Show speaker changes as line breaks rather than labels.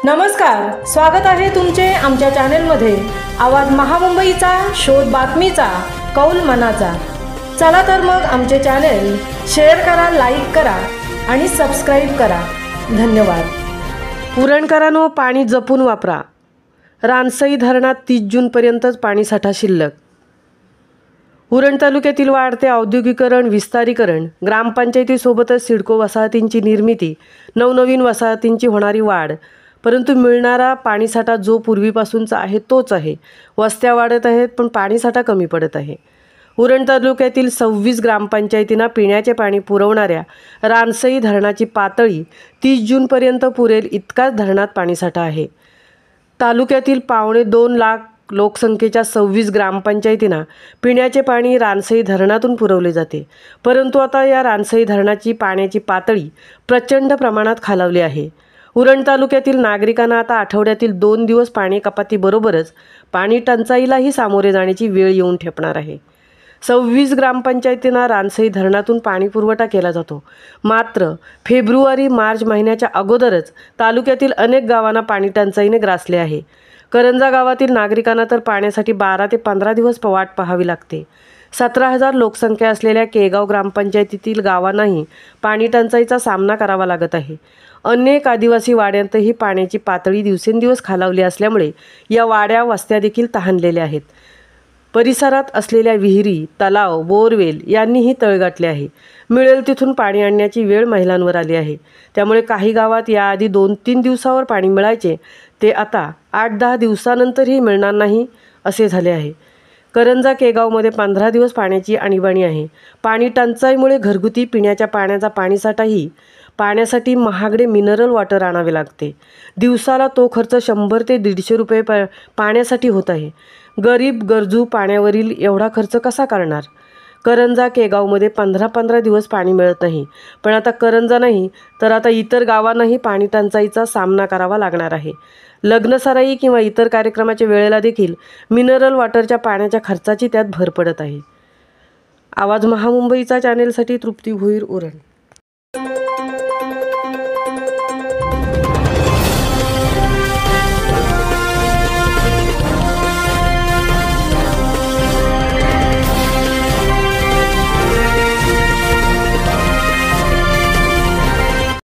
नमस्कार, स्वागत आहे तुमचे आमच्या चॅनेलमध्ये। आवाज महामुंबईचा, शोध बातमीचा, कौल मनाचा। चला तर मग आमचे चॅनेल शेअर करा, लाईक करा आणि सबस्क्राइब करा। धन्यवाद।
उरणकरांनो, पाणी जपून वापरा। रानसई धरणात 30 जूनपर्यंतच पाणीसाठा शिल्लक। उरण तालुक्यातील वाढते औद्योगिकरण, विस्तारीकरण, ग्रामपंचायतीसोबतच सिडको वसाहतींची निर्मिती, नवनवीन वसाहतींची होणारी वाढ, परंतु मिळणारा पाणीसाठा जो पूर्वीपासूनचा आहे तोच आहे। वस्त्या वाढत आहेत पण पाणीसाठा कमी पडत आहे। उरण तालुक्यातील 26 ग्रामपंचायतींना पिण्याचे पाणी पुरवणाऱ्या रानसई धरणाची पातळी 30 जूनपर्यंत पुरेल इतकाच धरणात पाणीसाठा आहे। तालुक्यातील 2.25 लाख लोकसंख्येच्या 26 ग्रामपंचायतींना पिण्याचे पाणी रानसई धरणातून पुरवले जाते, परंतु आता या रानसई धरणाची पाण्याची पातळी प्रचंड प्रमाणात खालावली आहे। उरण तालुक्यातील नागरिकांना आता आठवड्यातील 2 दिवस पाणी कपातीबरोबरच पाणी टंचाईलाही सामोरे जाण्याची वेळ येऊन ठेपणार आहे। 26 ग्रामपंचायतींना रानसई धरणातून पाणी पुरवठा केला जातो, मात्र फेब्रुवारी-मार्च महिन्याच्या अगोदरच तालुक्यातील अनेक गावांना पाणी टंचाईने ग्रासले आहे। करंजा गावातील नागरिकांना तर पाण्यासाठी 12 ते 15 दिवस वाट पाहावी लागते। 17,000 लोकसंख्या असलेल्या केगाव ग्रामपंचायतीतील गावांनाही पाणी टंचाईचा सामना करावा लागत आहे। अनेक आदिवासी वाड्यांतही पाण्याची पातळी दिवसेंदिवस खालावली असल्यामुळे या वाड्या वस्त्या देखील तहानलेल्या आहेत। परिसरात असलेल्या विहिरी, तलाव, बोरवेल यांनीही तळ गाठले आहे। मिळेल तिथून पाणी आणण्याची वेळ महिलांवर आली आहे। त्यामुळे काही गावात याआधी 2-3 दिवसावर पाणी मिळायचे ते आता 8-10 दिवसानंतरही मिळणार नाही असे झाले आहे। करंजा केगावमध्ये 15 दिवस पाण्याची आणीबाणी आहे। पाणी टंचाईमुळे घरगुती पिण्याच्या पाण्याचा पाणीसाठाही पाण्यासाठी महागडे मिनरल वॉटर आणावे लागते। दिवसाला तो खर्च 100 ते 150 रुपये पाण्यासाठी होत आहे। गरीब गरजू पाण्यावरील एवढा खर्च कसा करणार? करंजा केगावमध्ये 15-15 दिवस पाणी मिळत नाही, पण आता करंजा नाही तर आता इतर गावांनाही पाणी टंचाईचा सामना करावा लागणार आहे। लग्नसराई किंवा इतर कार्यक्रमाच्या वेळेला देखील मिनरल वॉटरच्या पाण्याच्या खर्चाची त्यात भर पडत आहे। आवाज महामुंबईचा चॅनेलसाठी तृप्ती भोईर, उरण।